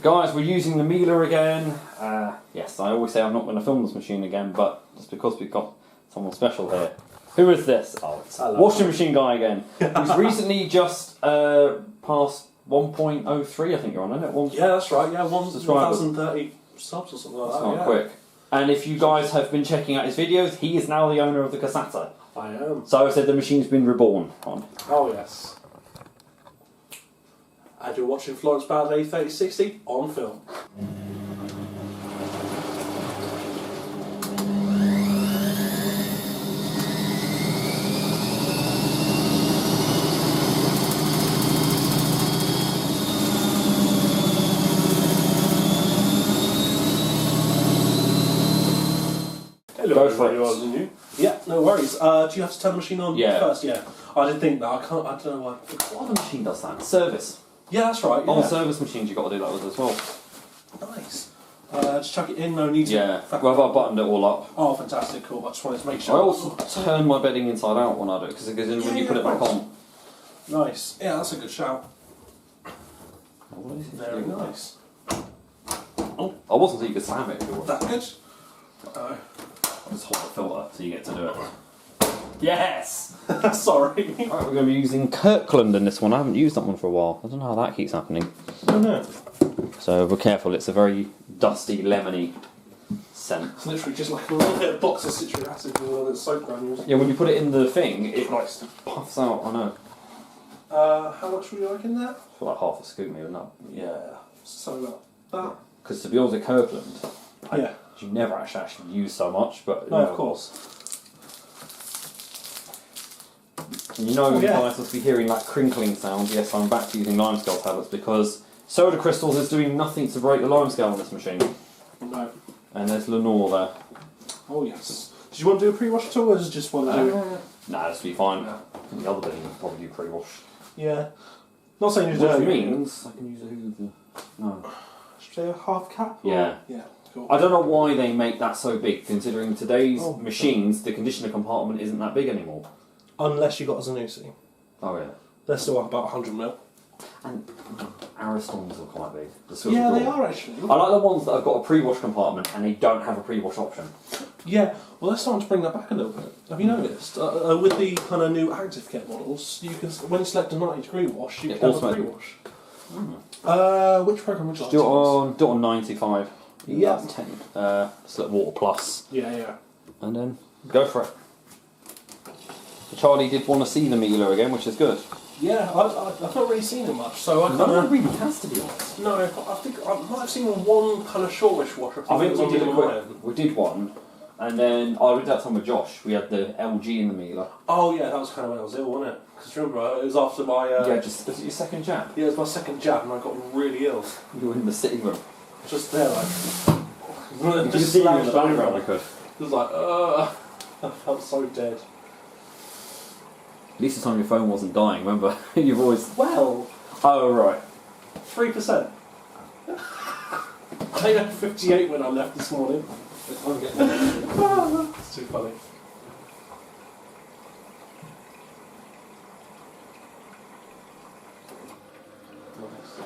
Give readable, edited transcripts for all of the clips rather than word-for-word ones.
Guys, we're using the Miele again. Yes, I always say I'm not going to film this machine again, but it's because we've got someone special here. Who is this? Oh, it's washing machine guy again. He's recently just passed 1.03, I think you're on, isn't it? Yeah, that's right. Yeah, 1,030 subs or something like that. It's not quick. And if you guys have been checking out his videos, he is now the owner of the Casata. I am. So I said the machine's been reborn on. Oh yes. And you're watching Florence Ballet 3060 on film. Go for it. Yeah, no worries. Do you have to turn the machine on first? Yeah. I did think that. I don't know why. What other machine does that? Service. Yeah, that's right. Yeah. On service machines, you've got to do that with as well. Nice. Just chuck it in, no need to... Yeah, well, I've buttoned it all up. Oh, fantastic, cool. I just wanted to make sure... I also turn my bedding inside out when I do it, because it goes in when you put it back on. Nice. Yeah, that's a good shout. Very nice. Oh, I wasn't so you could slam it. That's good. I'll just hold the filter so you get to do it. Yes! Sorry. Right, we're going to be using Kirkland in this one. I haven't used that one for a while. I don't know how that keeps happening. Oh no. So be careful, it's a very dusty, lemony scent. It's literally just like a little bit of box of citric acid with a little bit of soap granules. Yeah, when you put it in the thing, it like puffs out, I know. How much were you like in that? For like half a scoop maybe, not. Yeah. So about that. Because to be honest with Kirkland, Yeah. you never actually use so much, but... No, of course. You know, you guys must be hearing that crinkling sound. Yes, I'm back to using limescale tablets because soda crystals is doing nothing to break the limescale on this machine. No. And there's Lenore there. Oh yes. Did you want to do a pre-wash at all, or is it just want to do it? Nah, this will be fine. The other bedding will probably do pre-wash. Yeah. Not saying you do Which it. means I can use a Hoover. No. Should I say a half cap? Or? Yeah. Yeah. Cool. I don't know why they make that so big, considering today's machines, the conditioner compartment isn't that big anymore. Unless you got a Zanussi. Oh yeah. They're still about 100 mil. And Aristons are quite big. Yeah, they are actually. I like the ones that have got a pre-wash compartment and they don't have a pre-wash option. Yeah, well, they're starting to bring that back a little bit. Have you noticed? With the kind of new Active Kit models, you can, when you select a 90-degree wash, you can have a pre-wash. Which program would you like to use? Do it on 95. Yeah. That's 10. Select Water Plus. Yeah. And then go for it. Charlie did want to see the Miele again, which is good. Yeah, I've not really seen it much, so I kind of... No one really has, to be honest. No, I think I might have seen one kind of shortish wash. I think we did one, and then I did that time with Josh. We had the LG in the Miele. Oh yeah, that was kind of when I was ill, wasn't it? Because remember, it was after my... yeah, was it your second jab? Yeah, it was my second jab, and I got really ill. You were in the sitting room. Just there, like... You could see you in the background, I could. It was like, I felt so dead. At least this time your phone wasn't dying, remember? You've always... Well... Oh, right. 3%. I had 58 when I left this morning. It's too funny. Nice.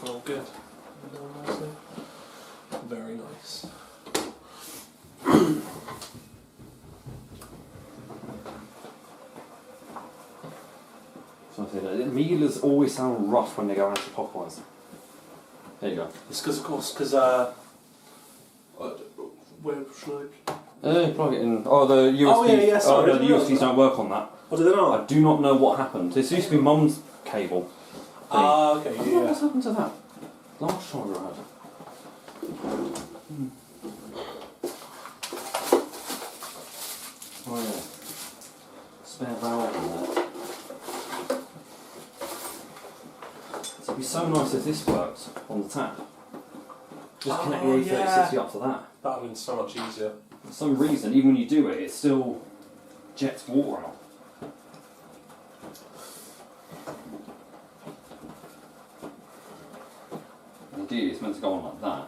Oh, good. Very nice. Mieles always sound rough when they go anti-clockwise. There you go. It's because, of course, where should You plug it in. Oh, the USB. Oh, yeah, sorry. Oh, no, the USBs don't work on that. Oh, do they not? I do not know what happened. This used to be Mum's cable. Ah, okay, I don't know what's happened to that. Last charger I had. Oh, yeah. Spare valve in there. It'd be so nice if this worked on the tap. Just connect the A3060 up to that. That would have been so much easier. For some reason, even when you do it, it still jets water out. Indeed, it's meant to go on like that.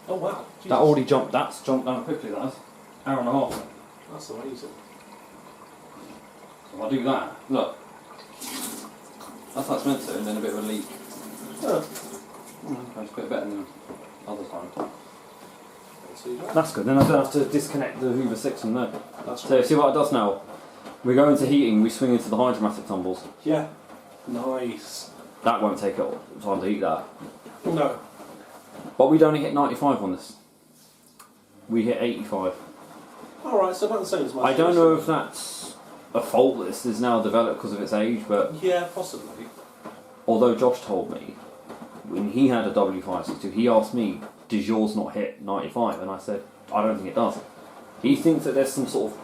Oh wow. Jesus. That already jumped, that's jumped down quickly, that is. Hour and a half. That's amazing. So I'll do that. Look. That's how it's meant to, and then a bit of a leak. Yeah. It's a bit better than other time. That's good, then I don't have to disconnect the Hoover SIX from there. So see what it does now? We go into heating, we swing into the hydromatic tumbles. Yeah. Nice. That won't take time to heat that. No. But we'd only hit 95 on this. We hit 85. Alright, so about the same as my I don't know if that's a fault that this is now developed because of its age, but... Yeah, possibly. Although Josh told me, when he had a W562, he asked me, does yours not hit 95? And I said, I don't think it does. He thinks that there's some sort of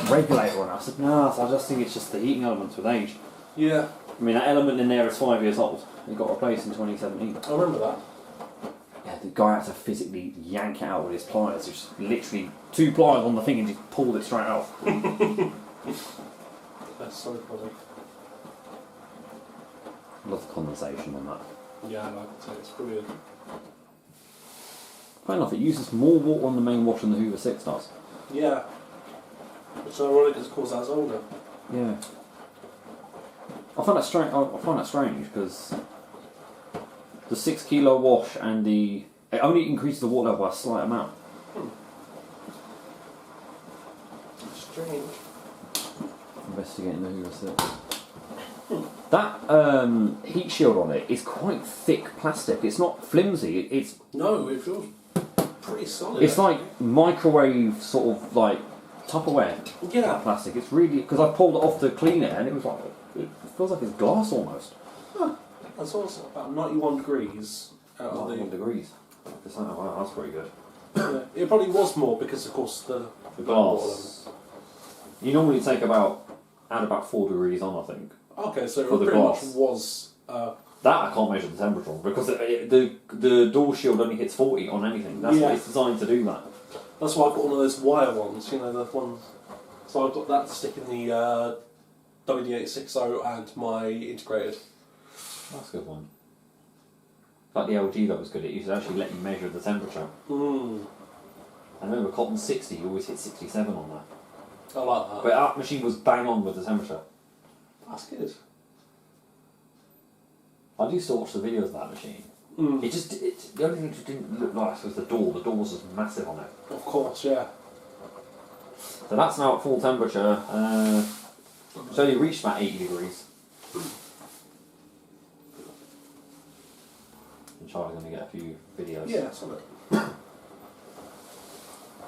regulator on it. I said, no, I just think it's just the heating elements with age. Yeah. I mean, that element in there is 5 years old. It got replaced in 2017. I remember that. Yeah, the guy had to physically yank it out with his pliers. Just literally 2 pliers on the thing and just pulled it straight out. That's so funny. Love the condensation on that. Yeah, I like it. It's brilliant. Fair enough, it uses more water on the main wash than the Hoover SIX does. Yeah. Which is ironic because of course that's older. Yeah. I find that strange because the 6 kilo wash and it only increases the water level by a slight amount. Strange. Investigating the Hoover SIX. That heat shield on it is quite thick plastic. It's not flimsy. No, it feels pretty solid. It's like microwave sort of like Tupperware plastic. It's really, because I pulled it off to clean it and it was like, it feels like it's glass almost. Huh. That's also about 91 degrees out of 91 degrees. Wow, that's pretty good. Yeah, it probably was more because of course the glass. You normally add about 4 degrees on, I think. Okay, so for it the pretty glass. much was... that I can't measure the temperature on because the door shield only hits 40 on anything. That's what it's designed to do that. That's why I've got one of those wire ones, you know, the ones... So I've got that to stick in the W562 and my integrated. That's a good one. Like the LG that was good, it used to actually let you measure the temperature. I remember Cotton 60, you always hit 67 on that. I like that. But that machine was bang on with the temperature. That's good. I used to watch the videos of that machine. The only thing that didn't look nice was the door. The door was just massive on it. Of course, yeah. So that's now at full temperature. It's only reached about 80 degrees. And Charlie's going to get a few videos. Yeah, that's on it.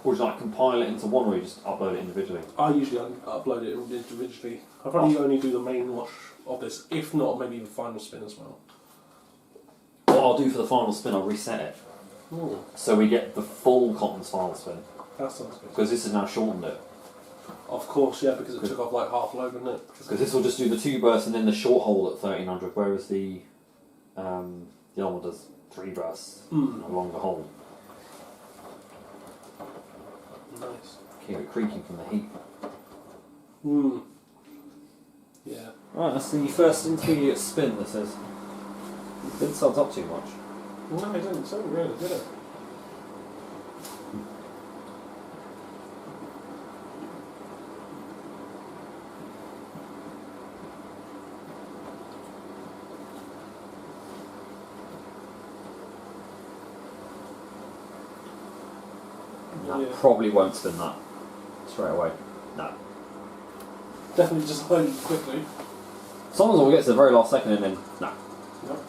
Or just like compile it into one, or you just upload it individually? I usually upload it individually. I probably only do the main wash of this, if not maybe the final spin as well. What I'll do for the final spin, I'll reset it. So we get the full Cotton's final spin. That sounds good. Because this has now shortened it. Of course, yeah, because it took off like half load, didn't it? Because this will just do the 2 bursts and then the short hole at 1300, whereas the other one does 3 bursts and a longer hole. Nice. Keep it creaking from the heat. Yeah. Right, that's the first intermediate spin, this is. It didn't suds up too much. No, it didn't. So really, did it? That probably won't spin that straight away. No. Definitely just load it quickly. Sometimes we'll get to the very last second and then, no. Yep.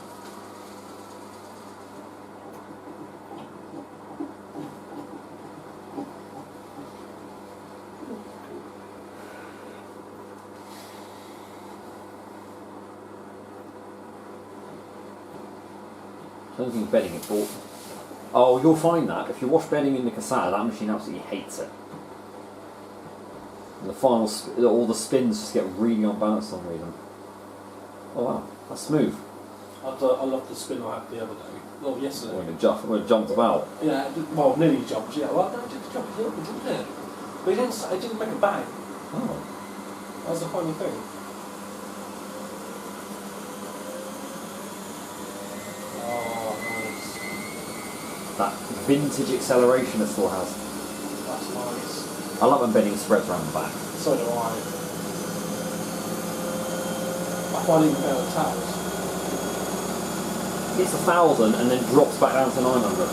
I don't think bedding it bought. Oh, you'll find that if you wash bedding in the Casata, that machine absolutely hates it. And the final, all the spins just get really unbalanced for some reason. Oh wow, that's smooth. I love the spin I had the other day. Well, yesterday. When it jumped about. Yeah, well, nearly jumped. Yeah, well, no, it did jump a little bit, didn't it? But it didn't make a bang. Oh. That was the funny thing. That vintage acceleration it still has. That's nice. I love when bedding spreads around the back. So do I. quite even better than towels. It's 1,000 and then drops back down to 900.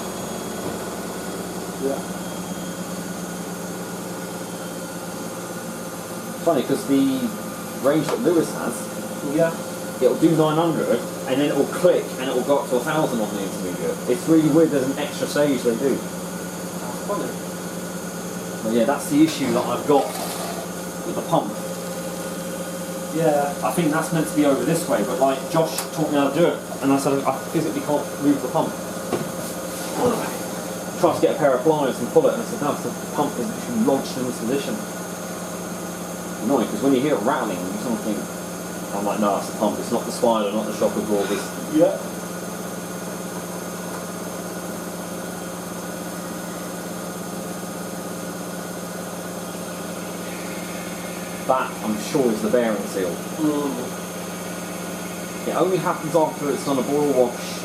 Yeah. Funny because the range that Lewis has, Yeah. it'll do 900 and then it'll click and it'll go up to 1,000 on the intermediate. It's really weird. There's an extra stage they do. That's funny. But yeah, that's the issue that I've got with the pump. Yeah. I think that's meant to be over this way, but like Josh taught me how to do it, and I said I physically can't move the pump. Try to get a pair of pliers and pull it, and I said no, the pump is actually lodged in this position. Annoying, because when you hear it rattling, you sort of think, I'm like, no, it's the pump, it's not the spider, not the shock absorbers. Yeah. That, I'm sure, is the bearing seal. It only happens after it's done a boil wash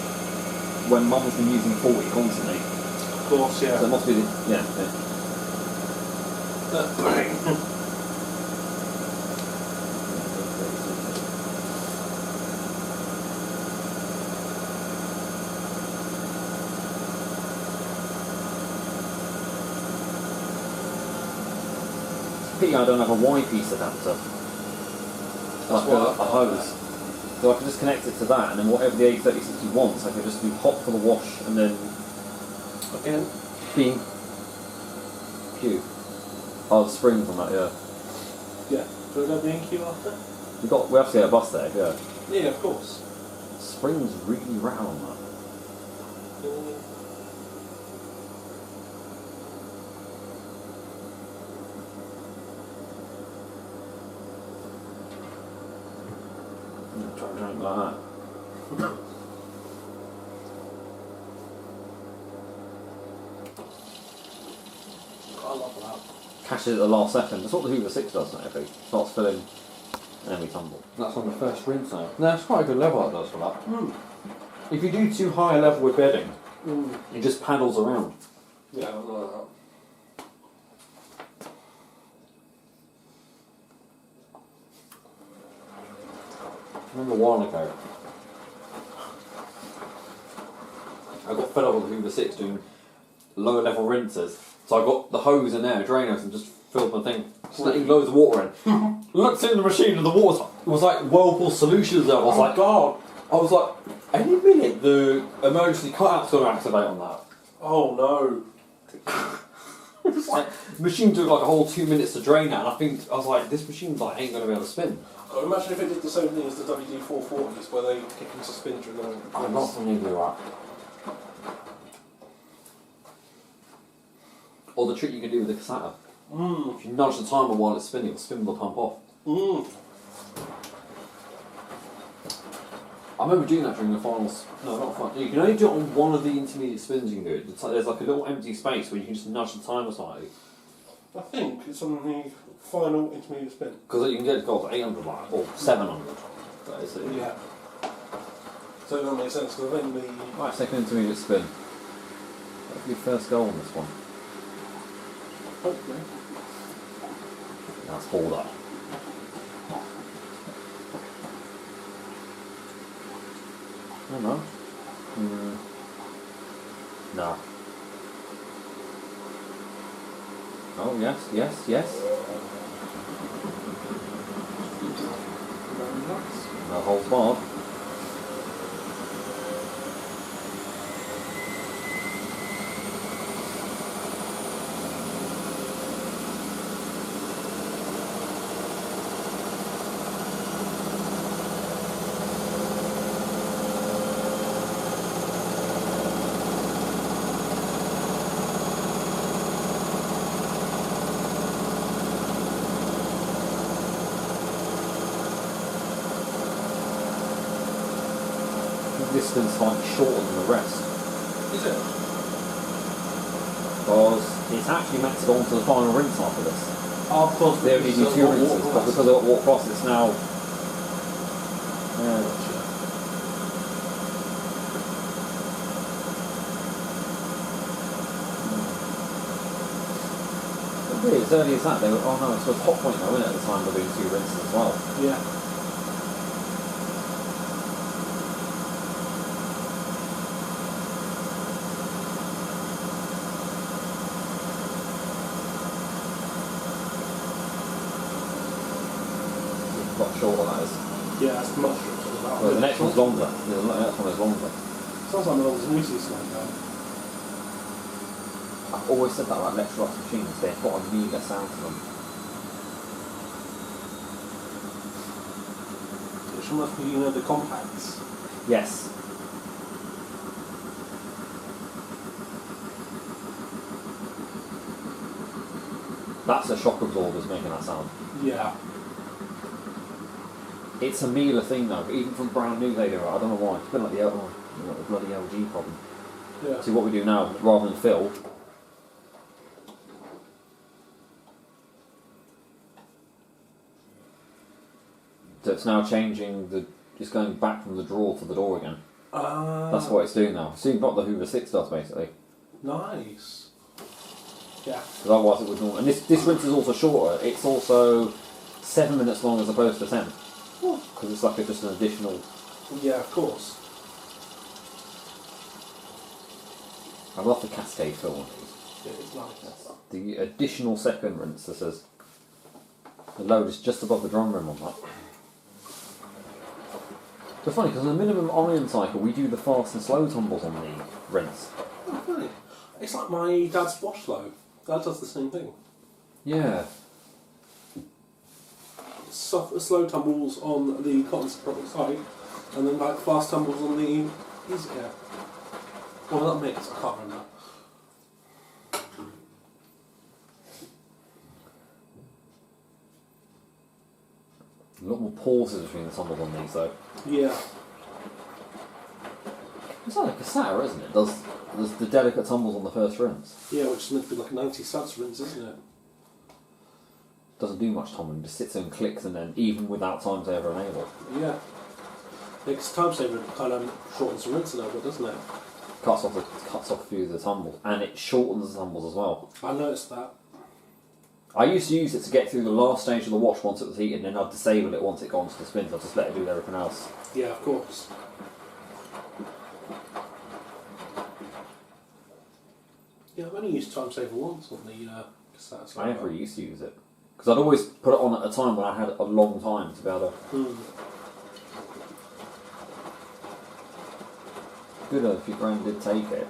when Mum's been using 40 constantly. Of course, yeah. So it must be the, yeah. Bang. Pity I don't have a Y-piece adapter. Like a hose. So I can just connect it to that, and then whatever the A3060 wants, I can just do hot for the wash, and then Again. being Q. Oh, the springs on that, yeah. Yeah. Do we go B&Q after? We have to get a bus there, yeah. Yeah, of course. Springs really rattle on that. Try and drink like that. I love that. Catches at the last second. That's what the Hoover SIX does, not it? Starts filling and then we tumble. That's on the first rinse now. No, it's quite a good level that does for that. If you do too high a level with bedding, it just paddles around. Yeah, I like that. I remember a while ago, I got fed up with the Hoover SIX doing lower level rinsers, so I got the hose in there, drainers, and just filled my thing, just letting loads of water in. Looked in the machine and the water was like Whirlpool Solutions level. I was like, God! I was like, any minute the emergency cutout's going to activate on that. Oh no. It was like, the machine took like a whole 2 minutes to drain that, and I was like, this machine like ain't going to be able to spin. Imagine if it did the same thing as the WD-440s, where they kick into spin during the I'm not familiar with that. Or the trick you can do with the cassette. If you nudge the timer while it's spinning, it'll spin the pump off. I remember doing that during the finals. No, not fun. You can only do it on one of the intermediate spins you can do it. There's like a little empty space where you can just nudge the timer slightly. I think it's on the final intermediate spin. Because you can get it to 800 like, or 700. That is it. Yeah. So it doesn't make sense, because I think the... Right, second intermediate spin. That'll be first goal on this one. Hopefully. That's hauled up. I don't know. No. Oh, yes, yes, yes. No holds barred. Distance slightly shorter than the rest. Is it? Because it's actually meant to go on to the final rinse after this. Oh, of course. They only do 2 rinses, but because I got water across, it's now. Yeah. But really, as early as that, they were, oh no, it's a hot point though, isn't it, at the time we're doing 2 rinses as well. Yeah. A lot shorter, that is. Yeah, that's the much shorter. Well, the next one's longer. The next one is longer. Sounds like Miele's Lucy slide down. I've always said that about Electrolux machines, they've got a Miele sound to them. Which must be, the compacts. Yes. That's the shock absorbers making that sound. Yeah. It's a Miele thing though, even from brand new they do it. I don't know why. It's been like the bloody LG problem. Yeah. See what we do now, rather than fill. So it's now changing just going back from the drawer to the door again. That's what it's doing now. So you've got the Hoover SIX does basically. Nice. Yeah. Because otherwise it would normally. And this rinse is also shorter. It's also 7 minutes long as opposed to 10. Because it's like just an additional. Yeah, of course. I love the cascade fill on these. Yeah, it's nice. The additional second rinse, this is. The load is just above the drum rim on that. It's funny because on the minimum iron cycle we do the fast and slow tumbles on the rinse. Oh, funny. It's like my dad's wash flow. Dad does the same thing. Yeah. Slow tumbles on the cotton side, and then like fast tumbles on the easy care. Well, that mix, I can't remember. A lot more pauses between the tumbles on these though. Yeah. It's like a cassette, isn't it? Does the delicate tumbles on the first rinse. Yeah, which is meant to be like a 90 suds rinse, isn't it? Doesn't do much tumbling, just sits and clicks, and then even without time saver enabled. Yeah. Because time saver kind of shortens the rinse a little bit, doesn't it? Cuts off a few of the tumbles, and it shortens the tumbles as well. I noticed that. I used to use it to get through the last stage of the wash once it was heated, and then I'd disable it once it got onto the spins. I'd just let it do everything else. Yeah, of course. Yeah, I've only used time saver once on the cassette. I never used to use it. Because I'd always put it on at a time when I had a long time to be able to... Good if your friend did take it.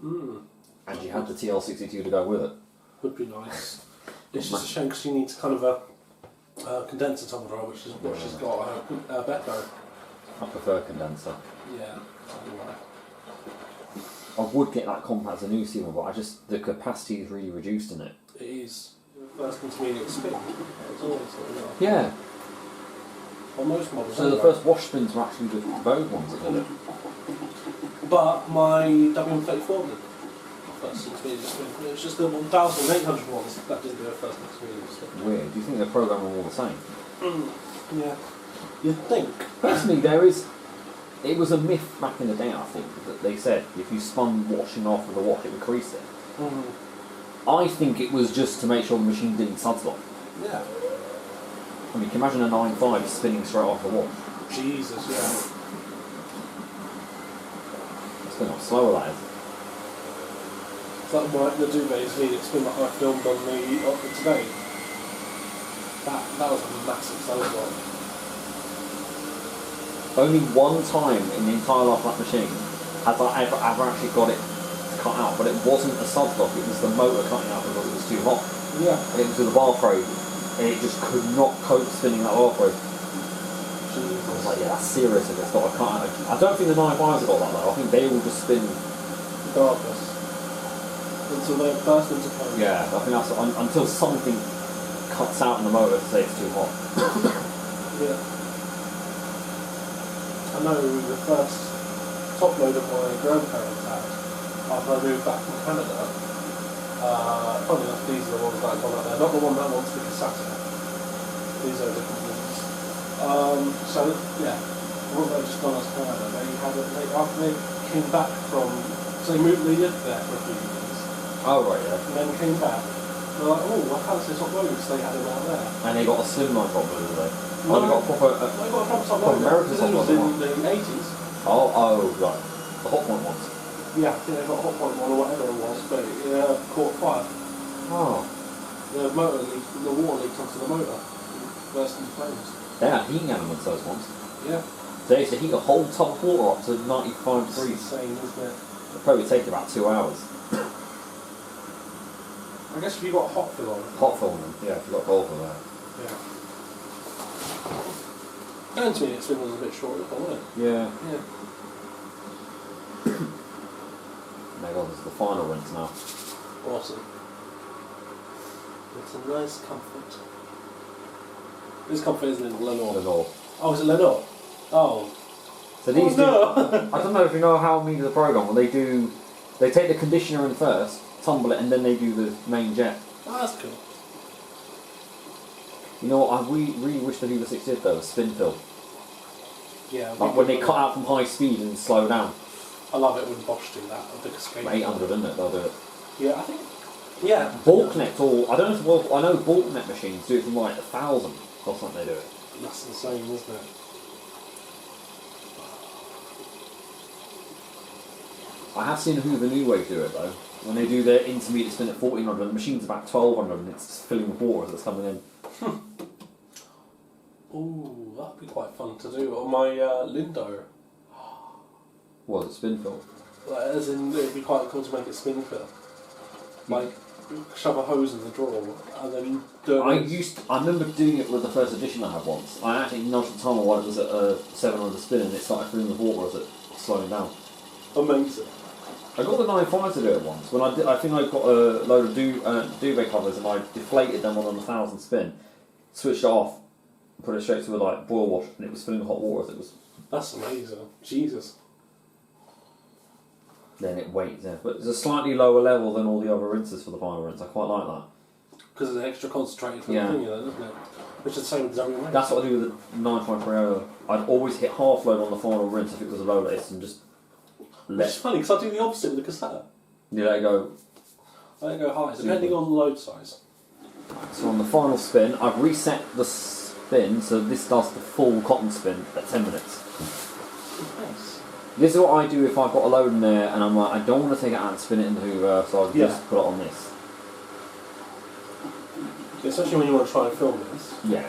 And you had the TL62 to go with it. Would be nice. It's just a shame because you need to kind of a condenser tumble dryer, which is what she's got, Beppo. I prefer condenser. Yeah, anyway. I would get that compact Zanussi one, but the capacity is really reduced in it. It is. First intermediate spin. It's always Yeah. On most models. So the first wash spins were actually the Vogue ones that did it. But my W562 did. First intermediate spin. It was just the 1,800 ones that didn't do a first intermediate spin. Weird. Do you think the program are all the same? Yeah. You'd think. Personally, it was a myth back in the day, I think, that they said if you spun washing off with a wash, it would crease it. I think it was just to make sure the machine didn't sudslot. Yeah. I mean, can you imagine a 9.5 spinning straight off the wash? Jesus, yeah. It's going to slower, that is. It's like the duvet's needed spin that I filmed on the today. That was a massive sudslot. Only one time in the entire life of that machine has I ever actually got it cut out, but it wasn't a sudlock, it was the motor cutting out because it was too hot. Yeah. And it was with the bar probe, and it just could not cope spinning that bar probe. I was like, yeah, that's serious if it's got a cut out. I don't think the 9.5s have got that though, I think they all just spin. Regardless. Until they burst into code. Yeah, I think that's until something cuts out in the motor to say it's too hot. Yeah. I know the first top load of my grandparents had after I moved back from Canada. Funny enough, these are the ones that I've gone out there, not the one that wants the cassette. These are different ones. So yeah, the ones that have just gone out to Canada, after they came back from, so they lived there for a few years. Oh right, yeah. And then came back. They're like, oh, well, how does this top load? So they had it out there. And they got a slimline top load, did they? No, they got a proper. They got a proper top load. American top This was load. in the 80s. Oh, right. The hot point ones. Yeah, I think they got a hot point one or whatever it was, but it caught fire. Oh. The motor leaked, the water leaked onto the motor. Burst into flames. They had heating elements, those ones. Yeah. They used to heat a whole tub of water up to 95 It's degrees. insane, isn't it? It'd probably take about 2 hours. I guess if you got hot fill on it. Hot fill them, yeah, if you've got gold for that. Yeah. And to me, it's been a bit short, wasn't it? Yeah. Yeah. My god, this is the final rinse now. Awesome. It's a nice comfort. This comfort isn't in Lenore. Lenore. Oh, is it Lenore? Oh. So these no. I don't know if you know how Miele the program, well they take the conditioner in first, tumble it, and then they do the main jet. Oh, that's cool. You know what, I really wish the Hoover SIX did though, a spin fill. Yeah. Like when they cut out from high speed and slow down. I love it when Bosch do that. I think it's 800, isn't it? They'll do it. Yeah, I think. Yeah. Balknet, or I don't know if I know Balknet machines do it from like 1,000 or something. They do it. That's insane, isn't it? I have seen Hoover New Wave do it though. When they do their intermediate spin at 1400, the machine's about 1200 and it's filling with water as it's coming in. Ooh, that'd be quite fun to do on my Lindo. Was it spin fill? Like, as in, it'd be quite cool to make it spin fill. Like, shove a hose in the drawer and then do it. I remember doing it with the first edition I had once. I actually nudged the timer while it was at 700 spin and it started filling with water as it slowing down. Amazing. I got the 9.5 to do it once. When I think I got a load of duvet covers and I deflated them on 1,000 spin, switched it off, put it straight to a like boil wash, and it was filling with hot water. As it was. That's amazing. Jesus. Then it waits, yeah. But it's a slightly lower level than all the other rinses for the final rinse. I quite like that. Because it's extra concentrated for Yeah. the thing, then, isn't it? Which is the same with WMA. That's what I do with the 9.30. I'd always hit half load on the final rinse if it was a low list and just Which is funny because I do the opposite with the cassette. You let it go. I let it go high, depending on the load size. So on the final spin, I've reset the spin so this does the full cotton spin at 10 minutes. Nice. This is what I do if I've got a load in there and I'm like, I don't want to take it out and spin it in the Hoover, so I'll just put it on this. Especially when you want to try and film this. Yeah.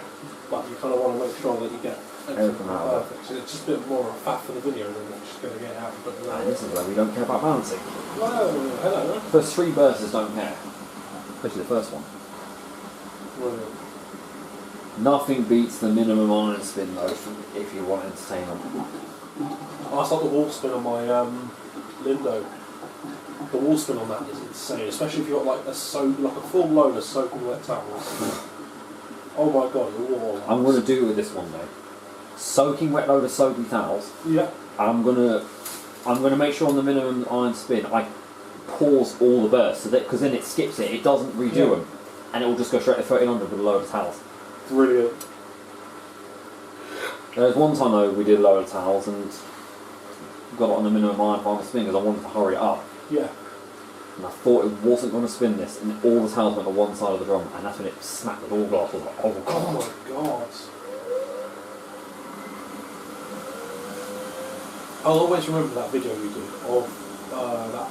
But you kind of want to make sure that you get everything out of it. perfect. So it's just a bit more of a faff for the video than it's just going to get out. And this is where we don't care about balancing. Whoa, hello. First 3 bursts don't care. Especially the first one. Brilliant. Nothing beats the minimum iron spin though if you want entertainment. I start the wall spin on my Lindo. The wall spin on that is insane, especially if you've got like a full load of soaking wet towels. Oh my god, the wall. I'm going to do it with this one though. Soaking wet load of soapy towels. Yeah. I'm gonna make sure on the minimum iron spin I pause all the bursts so that because then it skips it doesn't redo them, and it will just go straight to 1300 with a load of towels. Brilliant. There was one time though we did a load of towels and got it on the minimum iron final spin because I wanted to hurry it up. Yeah. And I thought it wasn't going to spin this, and all the towels went to one side of the drum, and that's when it smacked the door glass. I was like, oh god. Oh my god. I'll always remember that video we did of that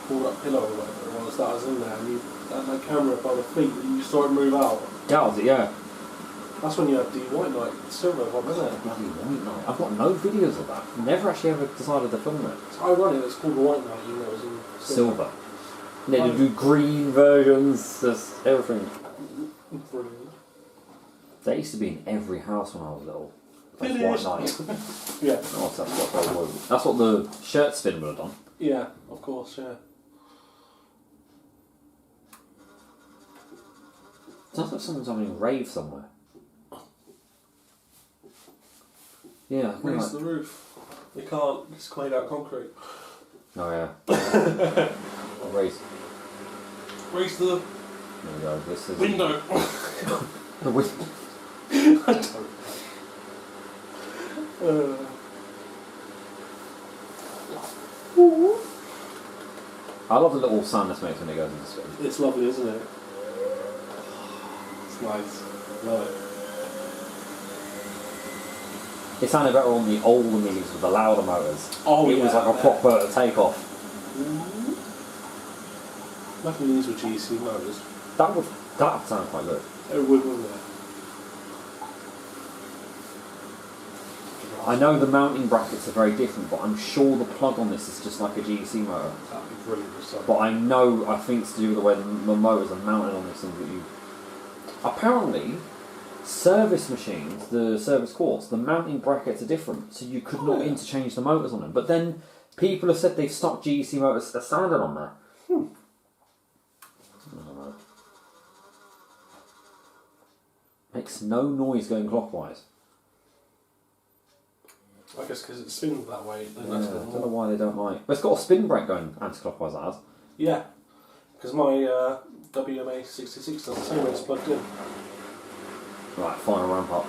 pulled up pillow or whatever it was that was in there, and you had that camera by the feet and you saw it move out. That was it, yeah. That's when you had the White Knight silver one, wasn't it? Bloody White Knight. I've got no videos of that. Never actually ever decided to film it. It's ironic it's called the White Knight, even though it was in Silver. And then you do green versions, just everything. Brilliant. They used to be in every house when I was little. That's Finished. White Knight. Yeah. Oh, that's what the shirt spin would have done. Yeah, of course, yeah. Sounds like someone's having a rave somewhere. Yeah, I think Raise like... the roof. You can't, it's made out of concrete. Oh yeah. Raise. Raise the There we go. This is window. the window. I don't. I love the little sound this makes when it goes into spin. It's lovely, isn't it? It's nice. Love it. It sounded better on the older Mieles with the louder motors. Oh, it yeah, was like a proper takeoff. Imagine these were GC motors. That would sound quite good. It would, wouldn't it? I know the mounting brackets are very different, but I'm sure the plug on this is just like a GEC motor. That'd be brilliant. But I think it's to do with the way the motors are mounted on this thing that you... Apparently, service machines, the service quartz, the mounting brackets are different, so you could not interchange the motors on them. But then people have said they've stock GEC motors are standard on there. I don't know. Makes no noise going clockwise. I guess because it spins that way. I don't know why they don't like. But it's got a spin brake going anti-clockwise. It has. Yeah, because my WMA66 does the same when it's plugged in. Right, final ramp up.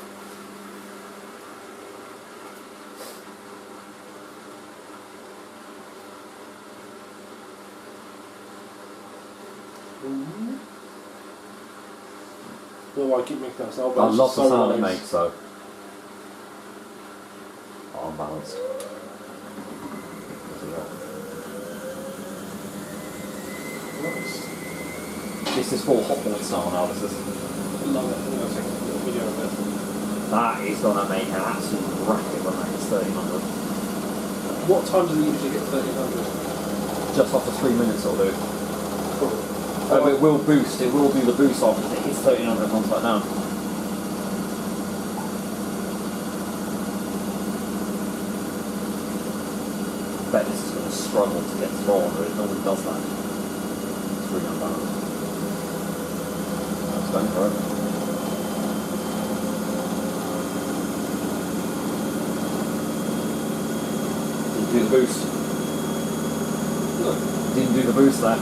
Well, I keep making that sound. I love the sound it makes though. Oh, unbalanced. Nice. This is full hot board style analysis. I love it. I'm going to take a little video of it. That is going to make an absolute racket when that gets 1300. What time does it usually get 1300? Just after 3 minutes it'll do. Cool. It will boost, it will do the boost after it hits 1300 comes back down. I bet this is going to struggle to get thrown, but it normally does that. It's really unbalanced. That's going for it. Didn't do the boost. No. Didn't do the boost there.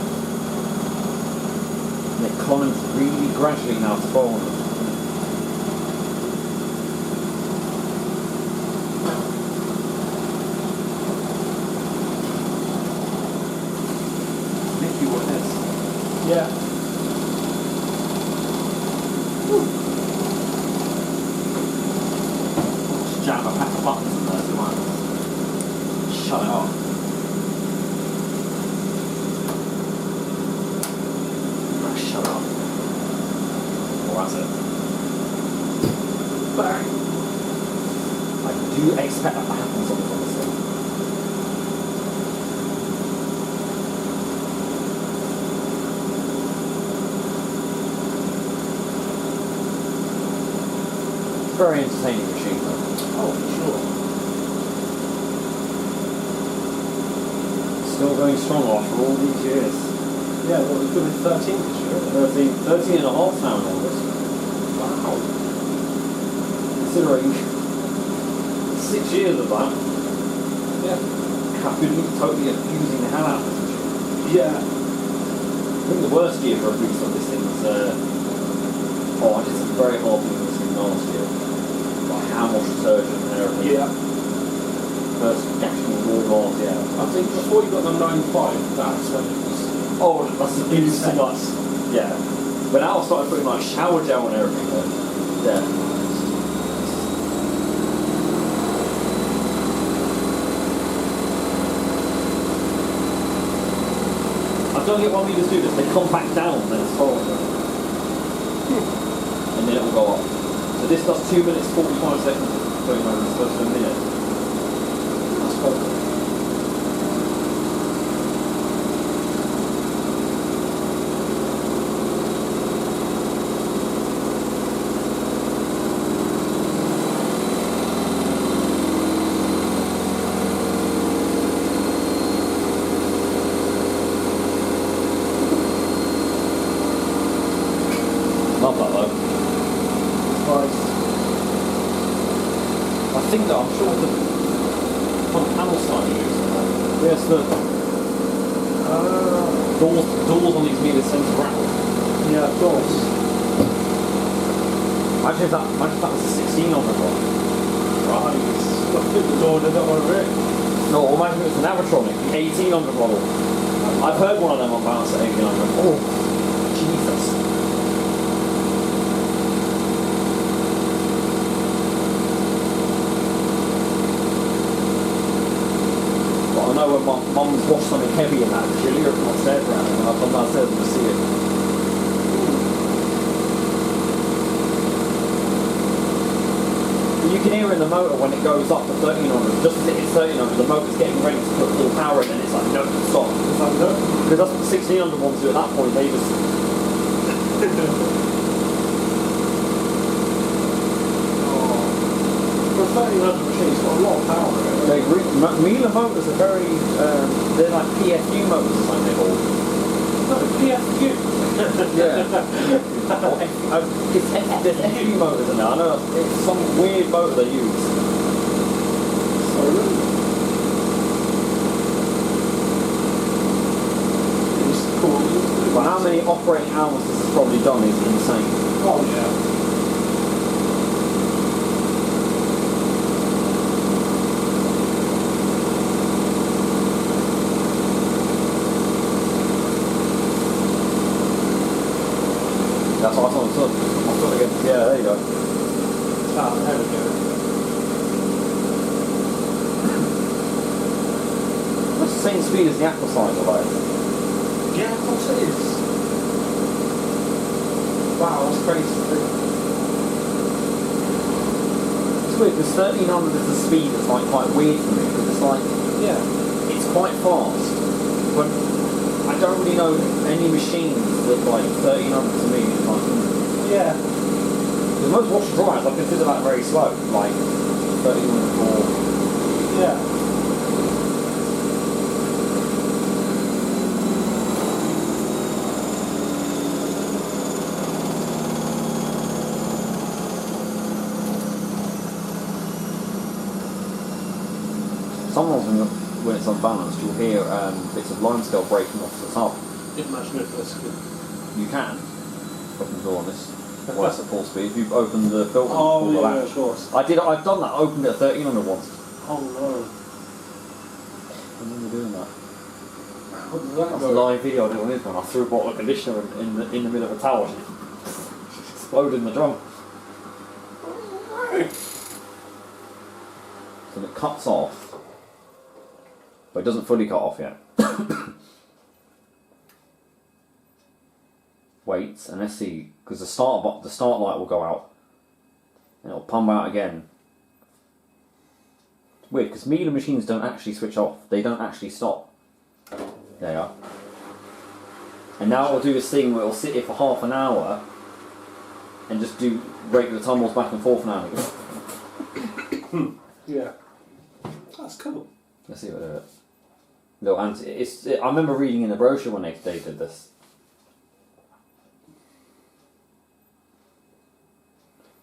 And it climbs really gradually now to fall. Literally what it is. Yeah. Just jam a pack of buttons in there so much. Shut it off. Shut up. Well, that's it. Bang! I do expect that to happen something on this thing. Very entertaining machine though. Oh, for sure. Still going strong after all these years. Yeah, well, it's going to be 13 this year. 13 and a half now in August. Wow. Considering 6 years of that. Yeah. I've been totally abusing the hell out of this machine. Yeah. I think the worst year for a boost on this thing was, I did some very hard things on this thing last year. Like ham wash detergent and everything. Yeah. First gashing raw last year. I think before you got the 9.5, that's when it was... Oh, that's the biggest thing. Yeah. But now I've started putting like shower gel and everything there. Yeah. I don't get why we just do this. They come back down, then it's forward. And then it will go up. So this does 2 minutes 45 seconds. 30 minutes, close to a minute. That's perfect. Love that though. It's nice. I think that I'm sure the front panel sign you use. Yes, the doors on these meters tend to rattle. Yeah, of course. Imagine if that was a 16 on the one. Right. I think the door did that one a bit. No, or imagine if it was an Avatronic, the 1800 model. I've heard one of them on balance at 1800. Oh, Jesus. But I know when my mum's washed something heavy in that, she'll hear it from upstairs around and I've come downstairs and just see it. you can hear in the motor when it goes up to 1300, just as it hits 1300, the motor's getting ready to put full power in, and it's like, no, stop. Because that's what the 1600 ones do at that point, they just... For a 1300 machine, it's got a lot of power in it. Miele motors are very, they're like PFU motors, or something they're called. No, PFU. Yeah. There's FU motors in there. I know it's some weird motor they use. So really? It's cool. But how many operating hours this has probably done is insane. Oh yeah. That's what I thought. Yeah, there you go. There we go. That's the same speed as the aqua cycle, though. Yeah, of course it is. Wow, that's crazy to think. It's weird because 1300 is the speed that's like quite weird for me because it's like, yeah, it's quite fast, but I don't really know any machines that like 1300 to me is like. Yeah. Because most washer dryers, I consider that very slow, like 1300 or... Yeah. Sometimes when it's unbalanced, you'll hear bits of limescale breaking off the top. Imagine if that's good. You can. Open the door on this. Well, that's at full speed. If you've opened the filter, oh pull the yeah, latch. of course. I've done that. I opened it at 1300 once. Oh no. I remember doing that. What did that That's a live video I did on this one. I threw a bottle of conditioner in the middle of a tower. It exploded in the drum. So it cuts off, but it doesn't fully cut off yet. Waits and let's see, because the start light will go out and it'll pump out again. It's weird because Miele machines don't actually switch off, they don't actually stop. There you are. And now it'll do this thing where it'll sit here for half an hour and just do regular tumbles back and forth now. Yeah. That's cool. Let's see what they do it. Little anti. I remember reading in the brochure when they did this.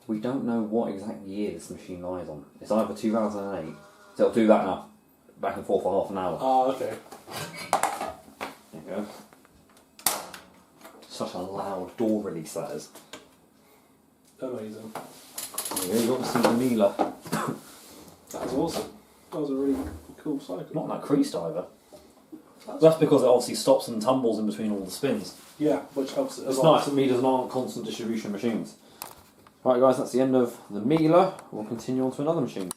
We don't know what exact year this machine lies on. It's either 2008, so it'll do that now, back and forth for half an hour. Oh, okay. There you go. Such a loud door release that is. Amazing. There you go, you got to see the Miele. That was awesome. That was a really cool cycle. Not that creased either. That's because it obviously stops and tumbles in between all the spins. Yeah, which helps it as It's well. nice that Miele's aren't constant distribution machines. Right guys, that's the end of the Miele. We'll continue on to another machine.